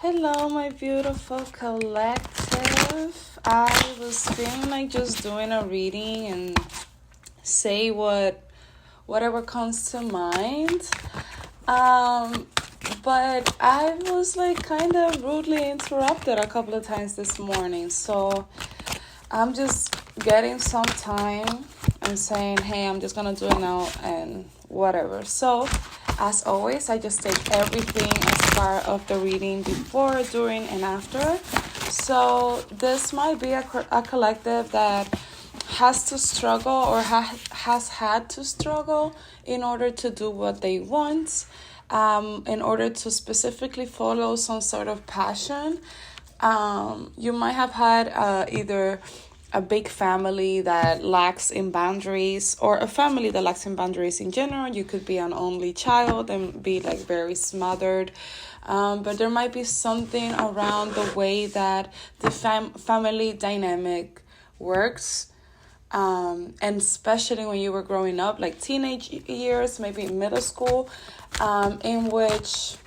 Hello, my beautiful collective. I was feeling like just doing a reading and say whatever comes to mind. Um, but I was like kind of rudely interrupted a couple of times this morning. So I'm just getting some time and saying, hey, I'm just gonna do it now and whatever. So, as always, I just take everything as part of the reading before, during, and after. So, this might be a collective that has to struggle or has had to struggle in order to do what they want, in order to specifically follow some sort of passion. You might have had either a big family that lacks in boundaries or a family that lacks in boundaries in general. You could be an only child and be like very smothered. But there might be something around the way that the family dynamic works. And especially when you were growing up, like teenage years, maybe middle school, in which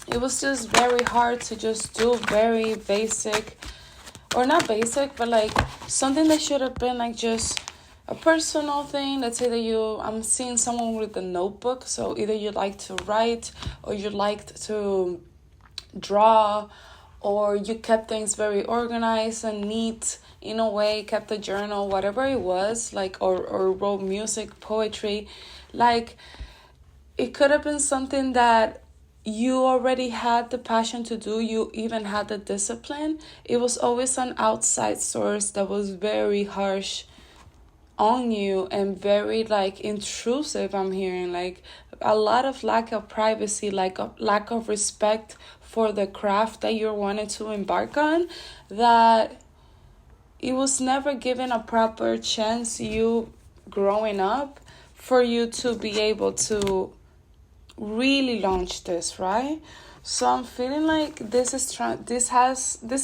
it was just very hard to just do very basic, or not basic, but like something that should have been like just a personal thing. Let's say that I'm seeing someone with a notebook, so either you like to write or you liked to draw, or you kept things very organized and neat in a way, kept a journal, whatever it was, like, or wrote music, poetry. Like, it could have been something that you already had the passion to do, you even had the discipline. It was always an outside source that was very harsh on you and very like intrusive. I'm hearing like a lot of lack of privacy, like a lack of respect for the craft that you wanted to embark on, that it was never given a proper chance, you growing up, for you to be able to really launch this, right? So I'm feeling like this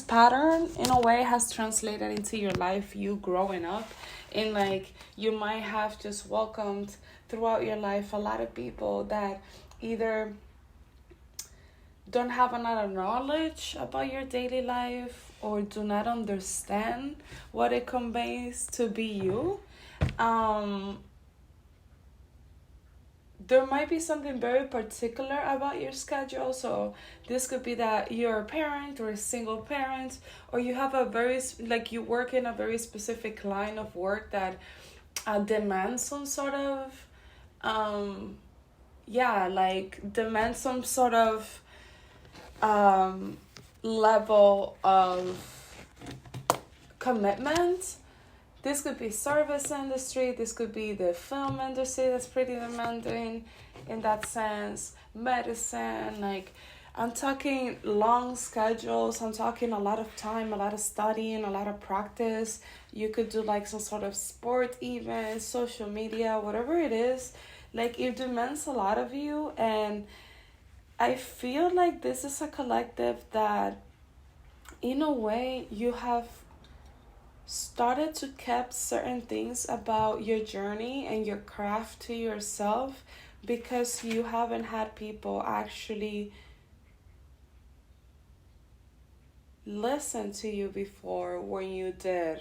pattern in a way has translated into your life, you growing up, and like you might have just welcomed throughout your life a lot of people that either don't have a lot of knowledge about your daily life or do not understand what it conveys to be you. um there might be something very particular about your schedule. So this could be that you're a parent or a single parent, or you have a very, like, you work in a very specific line of work that demands some sort of, like demands some sort of level of commitment. This could be service industry, this could be the film industry that's pretty demanding in that sense, medicine, like I'm talking long schedules, I'm talking a lot of time, a lot of studying, a lot of practice. You could do like some sort of sport event, social media, whatever it is. Like it demands a lot of you, and I feel like this is a collective that in a way you have started to keep certain things about your journey and your craft to yourself because you haven't had people actually listen to you before when you did.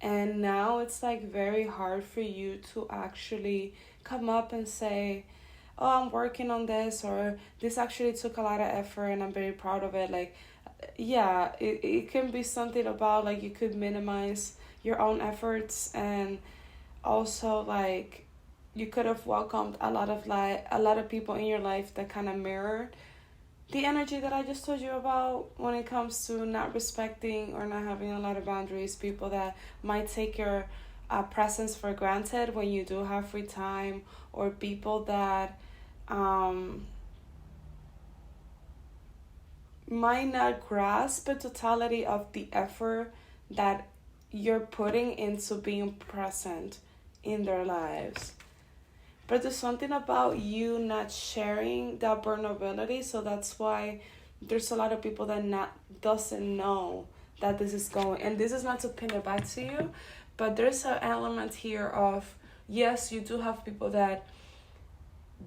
And now it's like very hard for you to actually come up and say, oh, I'm working on this, or this actually took a lot of effort and I'm very proud of it. Like, yeah, it can be something about like you could minimize your own efforts, and also like you could have welcomed a lot of people in your life that kind of mirror the energy that I just told you about when it comes to not respecting or not having a lot of boundaries. People that might take your presence for granted when you do have free time, or people that might not grasp the totality of the effort that you're putting into being present in their lives. But there's something about you not sharing that vulnerability, so that's why there's a lot of people that not doesn't know that this is going. And this is not to pin it back to you, but there's an element here of, yes, you do have people that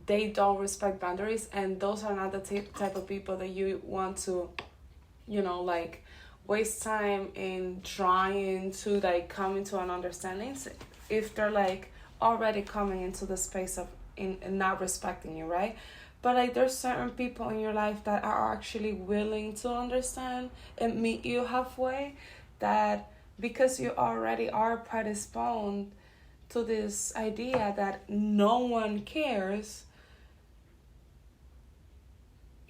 they don't respect boundaries, and those are not the type of people that you want to, like, waste time in trying to, like, come into an understanding if they're, like, already coming into the space of in not respecting you, right? But, like, there's certain people in your life that are actually willing to understand and meet you halfway, that because you already are predisposed to this idea that no one cares,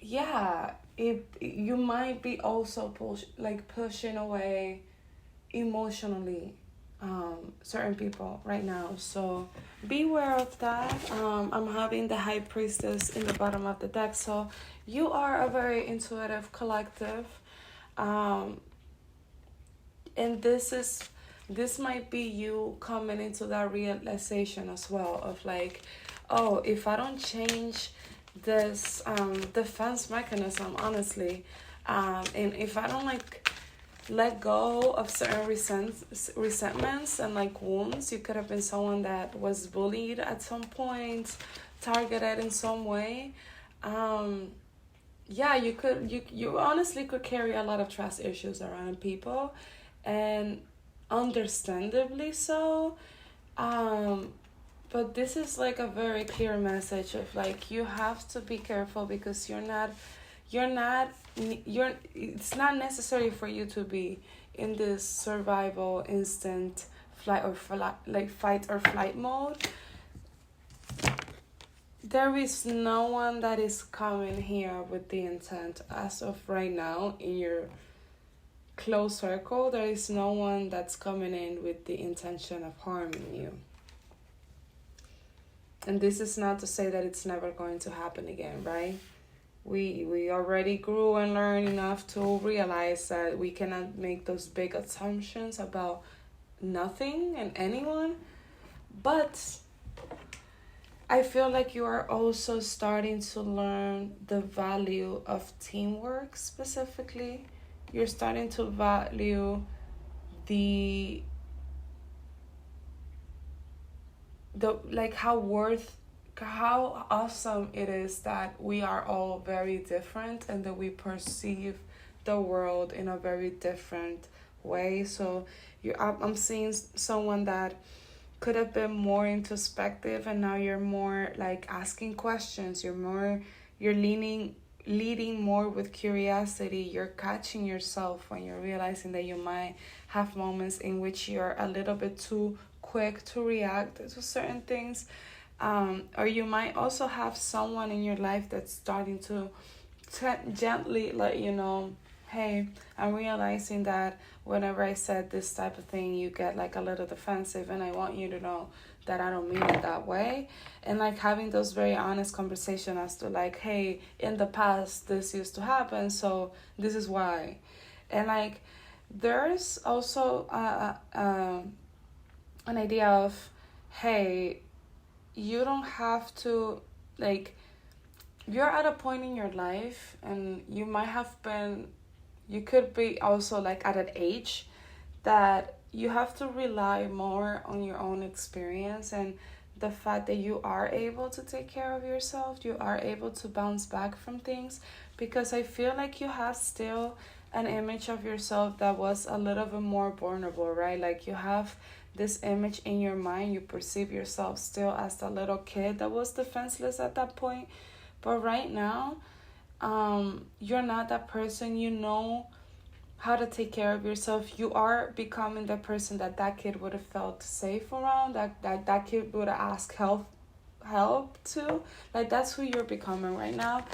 yeah, you might be also pushing away emotionally certain people right now. So beware of that. I'm having the High Priestess in the bottom of the deck, so you are a very intuitive collective, and this might be you coming into that realization as well of, like, oh, if I don't change this defense mechanism, honestly, and if I don't, like, let go of certain resentments and, like, wounds. You could have been someone that was bullied at some point, targeted in some way. Yeah, you honestly could carry a lot of trust issues around people, and understandably so. But this is, like, a very clear message of, like, you have to be careful, because it's not necessary for you to be in this survival instant fight or flight mode. There is no one that is coming here with the intent, as of right now, in your close circle. There is no one that's coming in with the intention of harming you. And this is not to say that it's never going to happen again, right? We already grew and learned enough to realize that we cannot make those big assumptions about nothing and anyone. But I feel like you are also starting to learn the value of teamwork specifically. You're starting to value the like how awesome it is that we are all very different, and that we perceive the world in a very different way. So I'm seeing someone that could have been more introspective, and now you're more, like, asking questions. You're leading more with curiosity. You're catching yourself when you're realizing that you might have moments in which you're a little bit too quick to react to certain things, or you might also have someone in your life that's starting to gently let you know, hey, I'm realizing that whenever I said this type of thing, you get, like, a little defensive, and I want you to know that I don't mean it that way. And, like, having those very honest conversations as to, like, hey, in the past this used to happen, so this is why. And, like, there's also an idea of, hey, you don't have to, like, you're at a point in your life, and you could be also, like, at an age that you have to rely more on your own experience, and the fact that you are able to take care of yourself, you are able to bounce back from things, because I feel like you have still an image of yourself that was a little bit more vulnerable, right? Like, you have this image in your mind, you perceive yourself still as the little kid that was defenseless at that point. But right now, you're not that person. You know how to take care of yourself. You are becoming the person that kid would have felt safe around, that kid would have asked help to. Like, that's who you're becoming right now.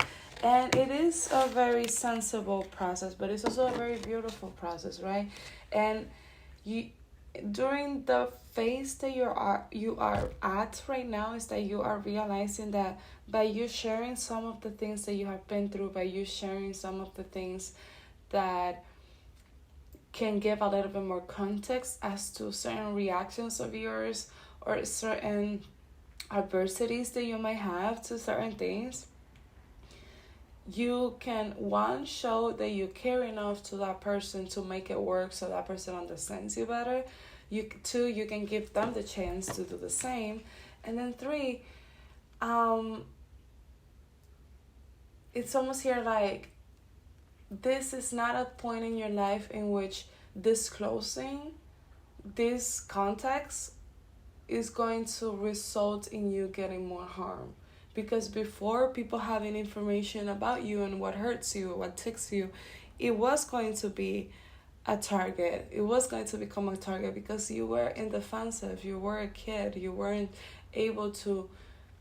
And it is a very sensible process, but it's also a very beautiful process, right? And during the phase that you are at right now, is that you are realizing that by you sharing some of the things that you have been through, by you sharing some of the things that can give a little bit more context as to certain reactions of yours, or certain adversities that you might have to certain things, you can, one, show that you care enough to that person to make it work so that person understands you better. Two, you can give them the chance to do the same. And then three, it's almost here like this is not a point in your life in which disclosing this context is going to result in you getting more harm. Because before, people having information about you and what hurts you, what ticks you, it was going to be a target. It was going to become a target because you were in defensive. You were a kid. You weren't able to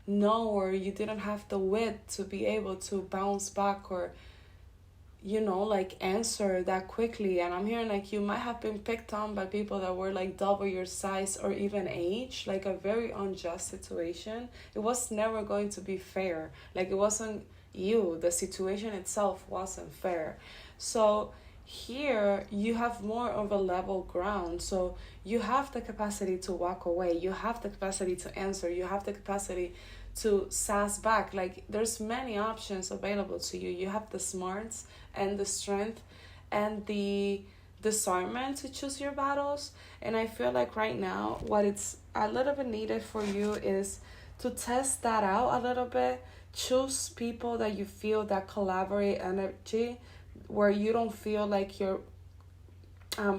know, or you didn't have the wit to be able to bounce back or like answer that quickly. And I'm hearing like you might have been picked on by people that were like double your size or even age, like a very unjust situation. It was never going to be fair. Like it wasn't you, the situation itself wasn't fair. So here you have more of a level ground, so you have the capacity to walk away, you have the capacity to answer, you have the capacity to sass back. Like there's many options available to you. You have the smarts and the strength and the discernment to choose your battles. And I feel like right now what it's a little bit needed for you is to test that out a little bit. Choose people that you feel that collaborate energy, where you don't feel like you're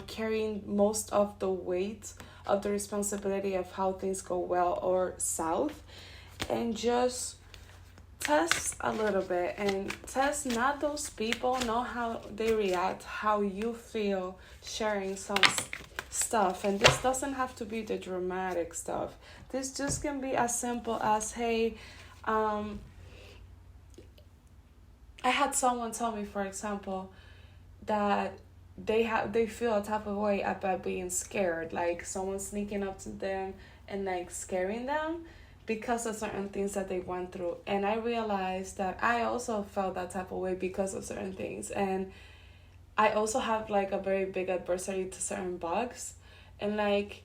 carrying most of the weight of the responsibility of how things go well or south. And just test a little bit and test not those people, know how they react, how you feel sharing some stuff. And this doesn't have to be the dramatic stuff. This just can be as simple as, hey, I had someone tell me, for example, that they feel a type of way about being scared, like someone sneaking up to them and like scaring them because of certain things that they went through. And I realized that I also felt that type of way because of certain things. And I also have like a very big adversity to certain bugs. And like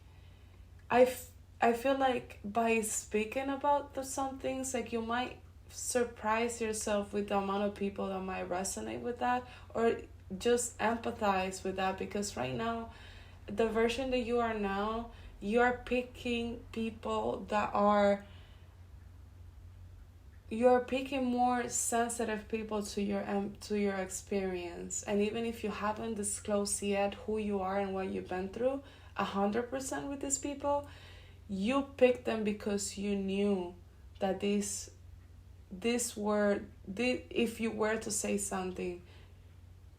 I feel like by speaking about some things, like you might surprise yourself with the amount of people that might resonate with that or just empathize with that. Because right now, the version that you are now, you are picking people that are, you're picking more sensitive people to your experience. And even if you haven't disclosed yet who you are and what you've been through 100% with these people, you picked them because you knew that if you were to say something,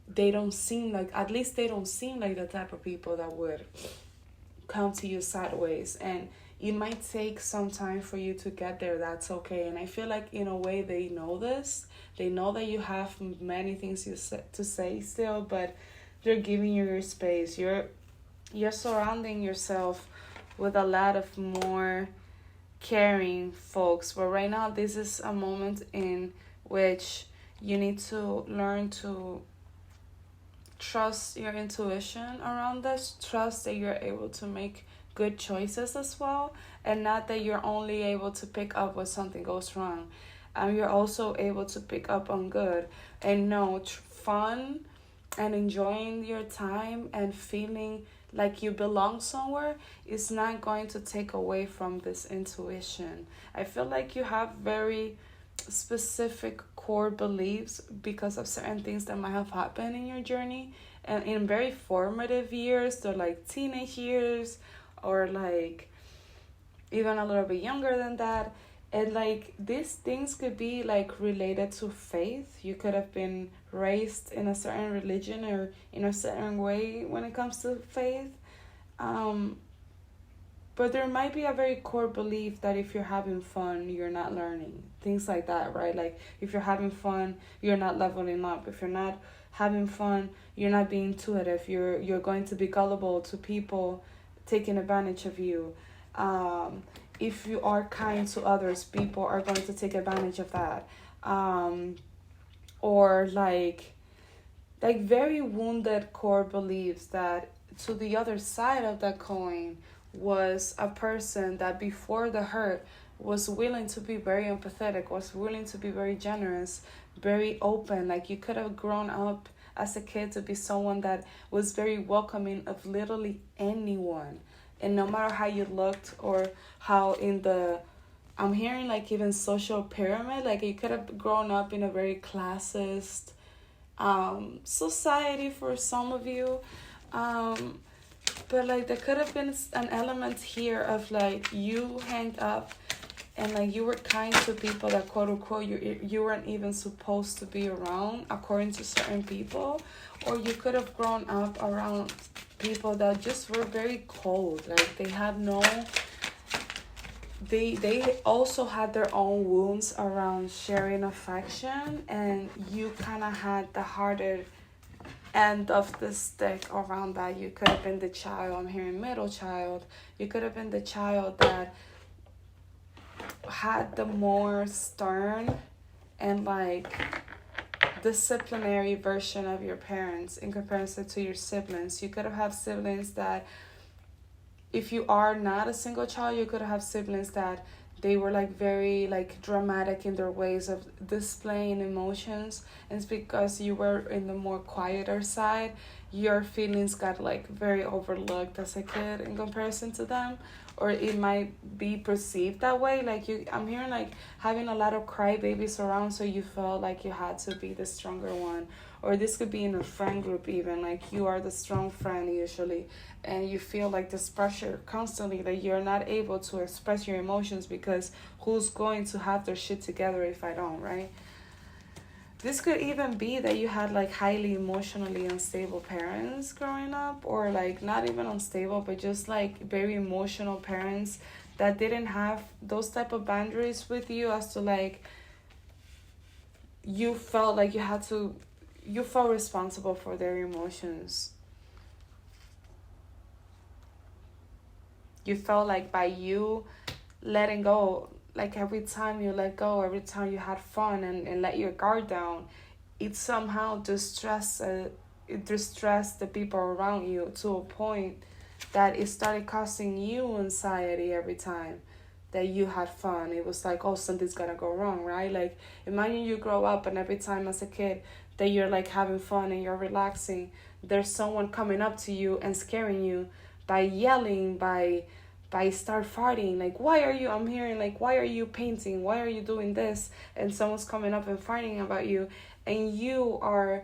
they don't seem like the type of people that would come to you sideways. And it might take some time for you to get there. That's okay. And I feel like in a way they know this. They know that you have many things to say still, but they're giving you your space. You're surrounding yourself with a lot of more caring folks. But right now, this is a moment in which you need to learn to trust your intuition around this. Trust that you're able to make good choices as well, and not that you're only able to pick up when something goes wrong. You're also able to pick up on good. And no, fun and enjoying your time and feeling like you belong somewhere is not going to take away from this intuition. I feel like you have very specific core beliefs because of certain things that might have happened in your journey and in very formative years, so like teenage years or like even a little bit younger than that. And like these things could be like related to faith. You could have been raised in a certain religion or in a certain way when it comes to faith. But there might be a very core belief that if you're having fun, you're not learning. Things like that, right? Like if you're having fun, you're not leveling up. If you're not having fun, you're not being intuitive. You're going to be gullible to people taking advantage of you. If you are kind to others, people are going to take advantage of that. Or like very wounded core beliefs that to the other side of that coin was a person that before the hurt was willing to be very empathetic, was willing to be very generous, very open. Like you could have grown up as a kid to be someone that was very welcoming of literally anyone. And no matter how you looked or how in the I'm hearing like even social pyramid, like you could have grown up in a very classist society for some of you. Um, but like there could have been an element here of like you hanged up and like you were kind to people that quote unquote you weren't even supposed to be around according to certain people, or you could have grown up around people that just were very cold, like they had no, they also had their own wounds around sharing affection, and you kind of had the harder end of the stick around that. You could have been the child, I'm hearing middle child, you could have been the child that had the more stern and like disciplinary version of your parents in comparison to your siblings. You could have siblings that, if you are not a single child, you could have siblings that they were like very like dramatic in their ways of displaying emotions, and it's because you were in the more quieter side, your feelings got like very overlooked as a kid in comparison to them, or it might be perceived that way. Like you, I'm hearing like having a lot of crybabies around, so you felt like you had to be the stronger one. Or this could be in a friend group even, like you are the strong friend usually, and you feel like this pressure constantly that you're not able to express your emotions because who's going to have their shit together if I don't, right? This could even be that you had like highly emotionally unstable parents growing up, or like not even unstable, but just like very emotional parents that didn't have those type of boundaries with you, as to like you felt like you felt responsible for their emotions. You felt like by you letting go, like every time you let go, every time you had fun and let your guard down, it somehow distressed the people around you to a point that it started causing you anxiety every time that you had fun. It was like, oh, something's gonna go wrong, right? Like imagine you grow up and every time as a kid that you're like having fun and you're relaxing, there's someone coming up to you and scaring you by yelling, by start farting, like why are you, I'm hearing like why are you painting, why are you doing this, and someone's coming up and farting about you, and you are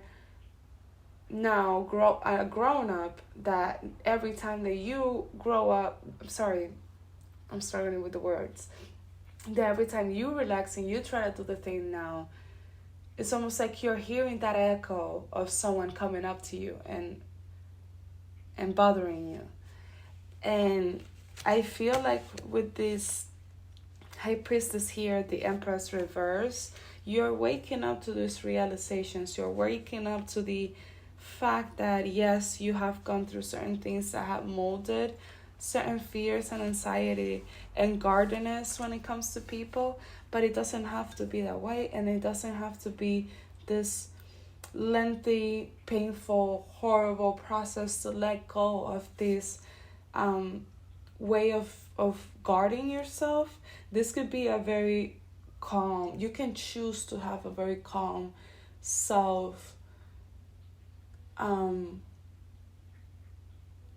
now grown up, that every time that you grow up, I'm struggling with the words, that every time you relax and you try to do the thing now, it's almost like you're hearing that echo of someone coming up to you and bothering you. And I feel like with this High Priestess here, the Empress reverse, you're waking up to these realizations. You're waking up to the fact that yes, you have gone through certain things that have molded certain fears and anxiety and guardedness when it comes to people, but it doesn't have to be that way, and it doesn't have to be this lengthy, painful, horrible process to let go of this way of guarding yourself. This could be a very calm, you can choose to have a very calm self,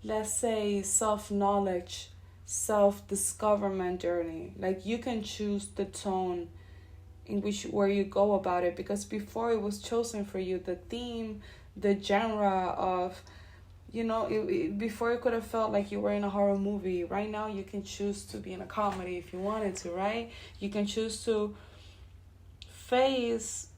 let's say self-knowledge, self-discoverment journey. Like you can choose the tone in which where you go about it, because before it was chosen for you, the theme, the genre of, you know, before it could have felt like you were in a horror movie. Right now you can choose to be in a comedy if you wanted to, right? You can choose to face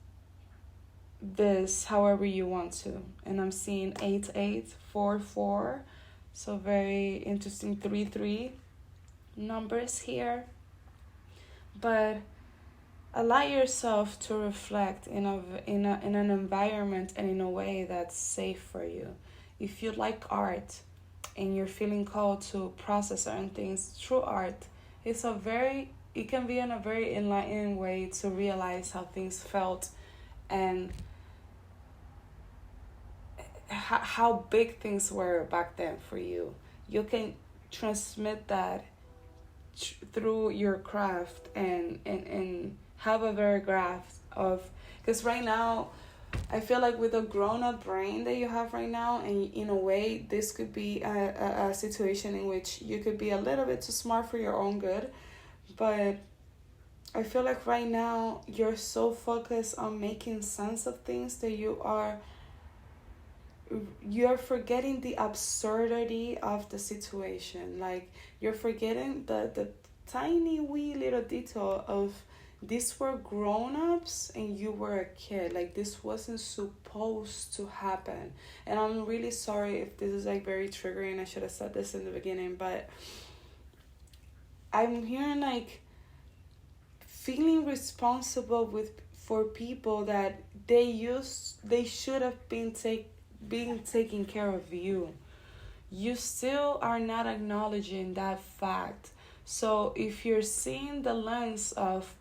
this however you want to. And I'm seeing 8844, so very interesting 33 numbers here. But allow yourself to reflect in an environment and in a way that's safe for you. If you like art and you're feeling called to process certain things through art, it can be in a very enlightening way to realize how things felt and how big things were back then for you. You can transmit that through your craft and have a very grasp of, because right now I feel like with a grown-up brain that you have right now, and in a way this could be a situation in which you could be a little bit too smart for your own good, but I feel like right now you're so focused on making sense of things that you're forgetting the absurdity of the situation. Like, you're forgetting the tiny wee little detail of these were grown-ups and you were a kid. Like, this wasn't supposed to happen. And I'm really sorry if this is like very triggering. I should have said this in the beginning, but I'm hearing like feeling responsible for people that they should have being taken care of you. You still are not acknowledging that fact. So if you're seeing the lens of,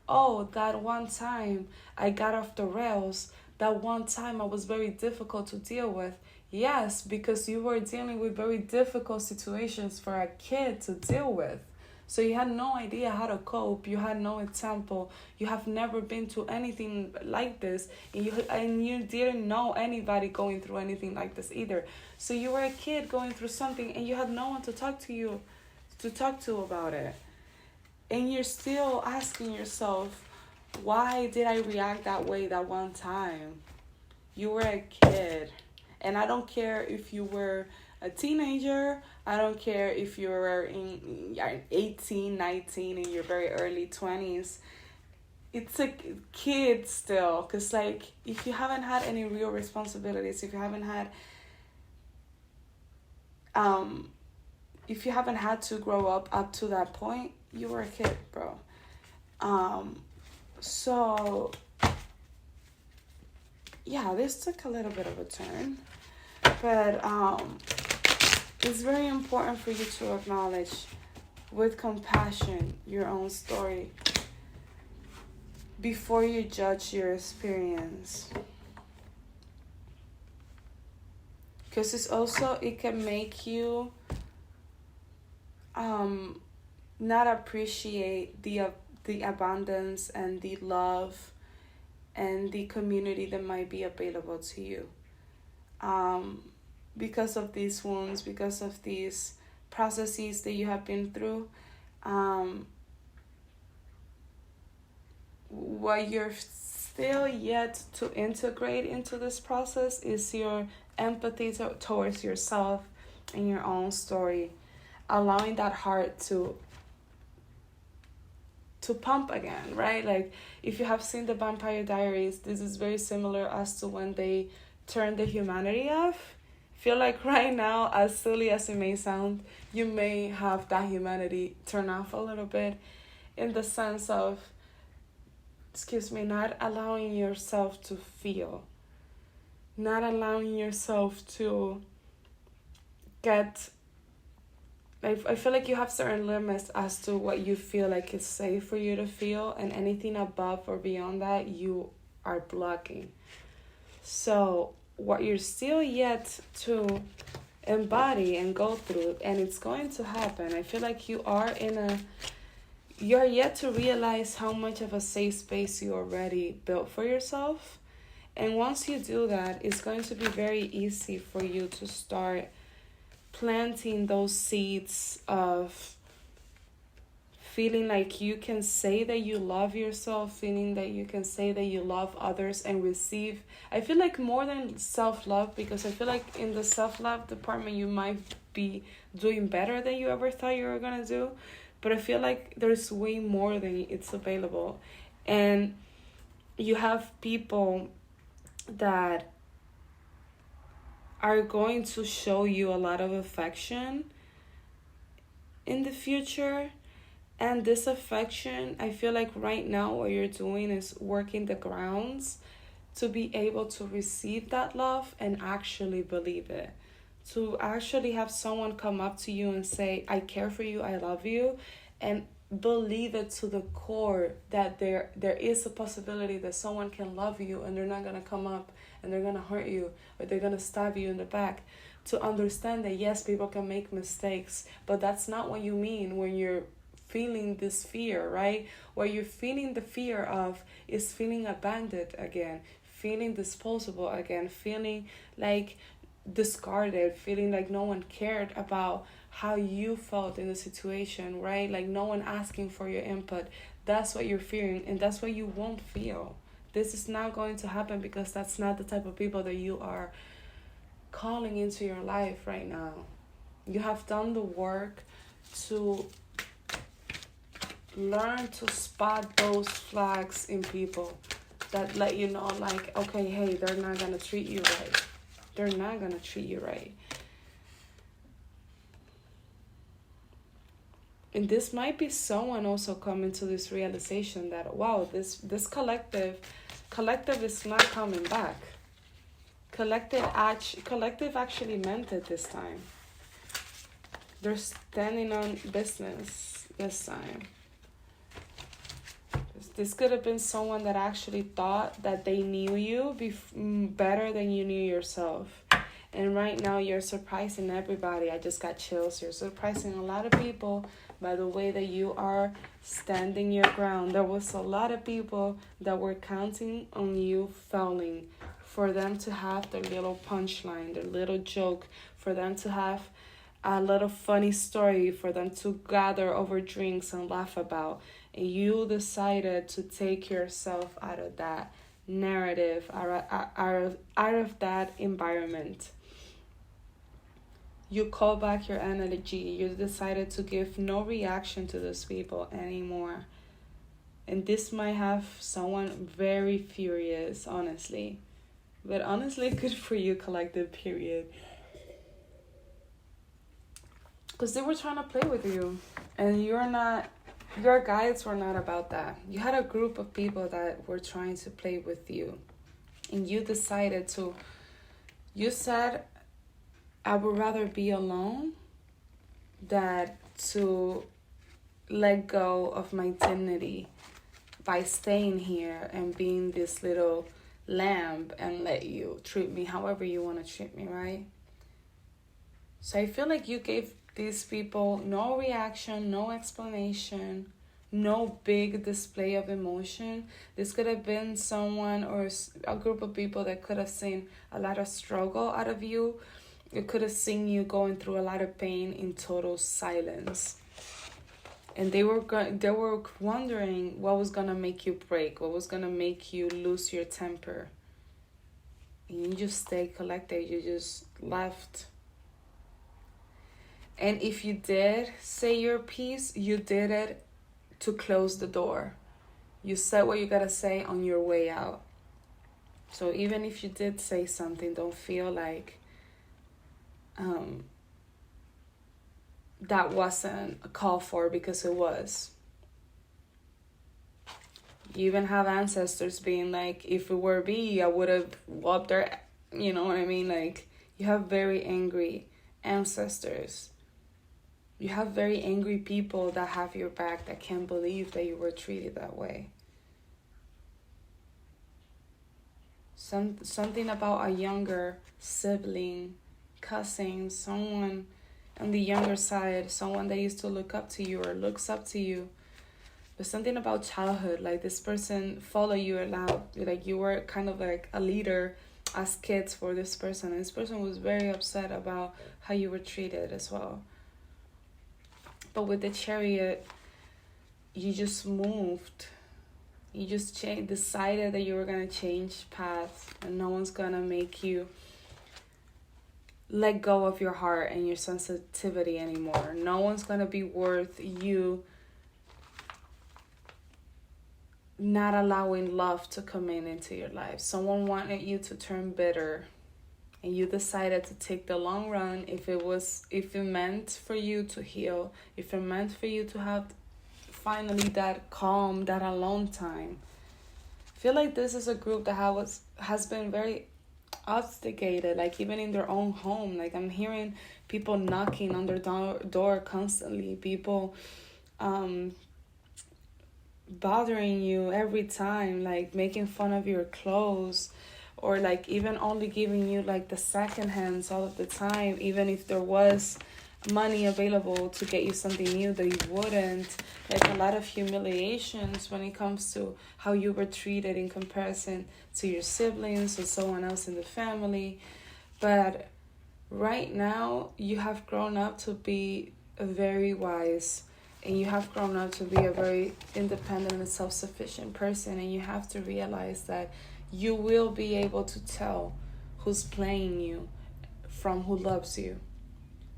oh, that one time I got off the rails, that one time I was very difficult to deal with. Yes, because you were dealing with very difficult situations for a kid to deal with. So you had no idea how to cope. You had no example. You have never been to anything like this, and you didn't know anybody going through anything like this either. So you were a kid going through something, and you had no one to talk to about it. And you're still asking yourself, why did I react that way that one time? You were a kid. And I don't care if you were a teenager. I don't care if you're in 18, 19, in your very early 20s. It's a kid still. Because, like, if you haven't had any real responsibilities, if you haven't had to grow up to that point, you were a kid, bro. So, yeah, this took a little bit of a turn. But it's very important for you to acknowledge with compassion your own story before you judge your experience. Because it can make you not appreciate the abundance and the love and the community that might be available to you. Because of these wounds, because of these processes that you have been through, what you're still yet to integrate into this process is your empathy towards yourself and your own story, allowing that heart to pump again, right? Like, if you have seen the Vampire Diaries, this is very similar as to when they turn the humanity off. Feel like right now, as silly as it may sound, you may have that humanity turn off a little bit, in the sense of, not allowing yourself to feel, not allowing yourself to get, I feel like you have certain limits as to what you feel like is safe for you to feel, and anything above or beyond that, you are blocking. So what you're still yet to embody and go through, and it's going to happen. I feel like you're yet to realize how much of a safe space you already built for yourself. And once you do that, it's going to be very easy for you to start planting those seeds of feeling like you can say that you love yourself, feeling that you can say that you love others and receive. I feel like more than self-love, because I feel like in the self-love department you might be doing better than you ever thought you were going to do. But I feel like there's way more than it's available. And you have people that are going to show you a lot of affection in the future. And this affection, I feel like right now what you're doing is working the grounds to be able to receive that love and actually believe it. To actually have someone come up to you and say, I care for you, I love you, and believe it to the core that there is a possibility that someone can love you and they're not going to come up and they're going to hurt you or they're going to stab you in the back. To understand that, yes, people can make mistakes, but that's not what you mean when you're feeling this fear, right? What you're feeling the fear of is feeling abandoned again, feeling disposable again, feeling like discarded, feeling like no one cared about how you felt in the situation, right? Like no one asking for your input. That's what you're fearing, and that's what you won't feel. This is not going to happen because that's not the type of people that you are calling into your life right now. You have done the work to learn to spot those flags in people that let you know, like, okay, hey, they're not going to treat you right. They're not going to treat you right. And this might be someone also coming to this realization that, wow, this collective is not coming back. Collective actually meant it this time. They're standing on business this time. This could have been someone that actually thought that they knew you better than you knew yourself. And right now you're surprising everybody. I just got chills. You're surprising a lot of people by the way that you are standing your ground. There was a lot of people that were counting on you failing, for them to have their little punchline, their little joke, for them to have a little funny story, for them to gather over drinks and laugh about. And you decided to take yourself out of that narrative, out of that environment. You call back your energy. You decided to give no reaction to those people anymore. And this might have someone very furious, honestly. But honestly, good for you, collective, period. Because they were trying to play with you. And your guides were not about that. You had a group of people that were trying to play with you. And you decided to, you said, I would rather be alone than to let go of my dignity by staying here and being this little lamb and let you treat me however you want to treat me, right? So I feel like you gave these people no reaction, no explanation, no big display of emotion. This could have been someone or a group of people that could have seen a lot of struggle out of you. It could have seen you going through a lot of pain in total silence. And they were wondering what was going to make you break, what was going to make you lose your temper. And you just stayed collected. You just left. And if you did say your piece, you did it to close the door. You said what you got to say on your way out. So even if you did say something, don't feel like that wasn't a call for, because it was. You even have ancestors being like, if it were me, I would have whooped their, you know what I mean? Like, you have very angry ancestors. You have very angry people that have your back, that can't believe that you were treated that way. Something about a younger sibling, cousin, someone on the younger side, someone that used to look up to you or looks up to you. But something about childhood, like this person followed you a lot, like you were kind of like a leader as kids for this person. And this person was very upset about how you were treated as well. But with the Chariot, you just moved. You just decided that you were going to change paths, and no one's going to make you let go of your heart and your sensitivity anymore. No one's going to be worth you not allowing love to come into your life. Someone wanted you to turn bitter, and you decided to take the long run. If it meant for you to heal, if it meant for you to have finally that calm, that alone time. I feel like this is a group that has been very obstigated, like even in their own home. Like I'm hearing people knocking on their door constantly, people bothering you every time, like making fun of your clothes, or like even only giving you like the second hands all of the time, even if there was money available to get you something new, that you wouldn't. Like a lot of humiliations when it comes to how you were treated in comparison to your siblings or someone else in the family. But right now you have grown up to be very wise, and you have grown up to be a very independent and self-sufficient person, and you have to realize that you will be able to tell who's playing you from who loves you,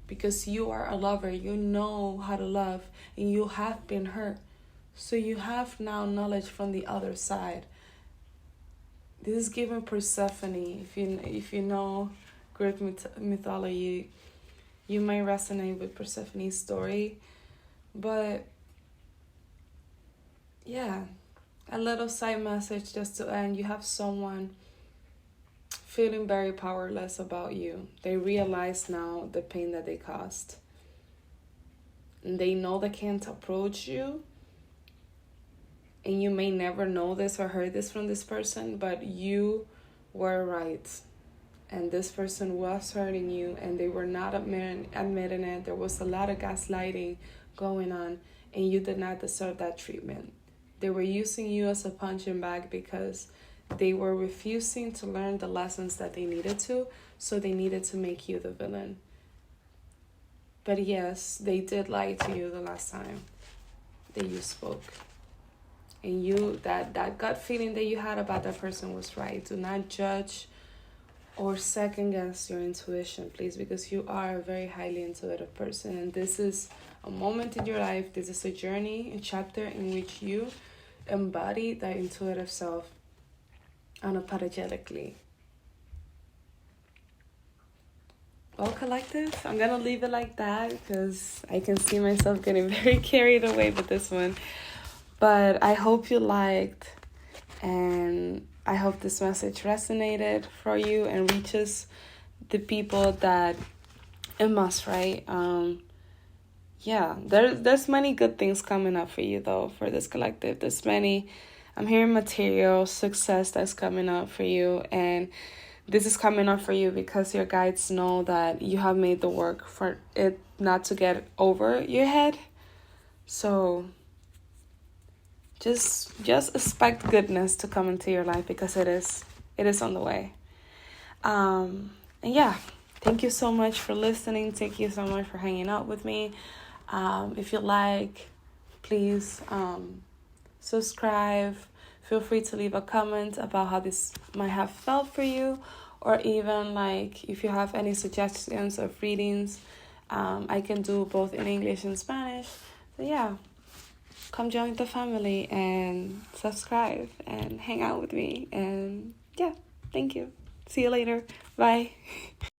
because you are a lover. You know how to love, and you have been hurt, so you have now knowledge from the other side. This is given Persephone. If you know Greek mythology, you may resonate with Persephone's story. But yeah, a little side message just to end. You have someone feeling very powerless about you. They realize now the pain that they caused. And they know they can't approach you. And you may never know this or heard this from this person, but you were right. And this person was hurting you, and they were not admitting it. There was a lot of gaslighting going on, and you did not deserve that treatment. They were using you as a punching bag because they were refusing to learn the lessons that they needed to, so they needed to make you the villain. But yes, they did lie to you the last time that you spoke. And you, that gut feeling that you had about that person was right. Do not judge or second guess your intuition, please, because you are a very highly intuitive person, and this is a moment in your life. This is a journey, a chapter in which you embody that intuitive self unapologetically. Well, collective, I'm gonna leave it like that because I can see myself getting very carried away with this one. But I hope you liked, and I hope this message resonated for you and reaches the people that it must, right? Yeah, there's many good things coming up for you, though, for this collective. I'm hearing material success that's coming up for you, and this is coming up for you because your guides know that you have made the work for it not to get over your head. So just expect goodness to come into your life, because it is on the way. And yeah, thank you so much for listening. Thank you so much for hanging out with me. If you like, please subscribe. Feel free to leave a comment about how this might have felt for you, or even like if you have any suggestions of readings. I can do both in English and Spanish. So yeah, come join the family and subscribe and hang out with me. And yeah, thank you. See you later. Bye.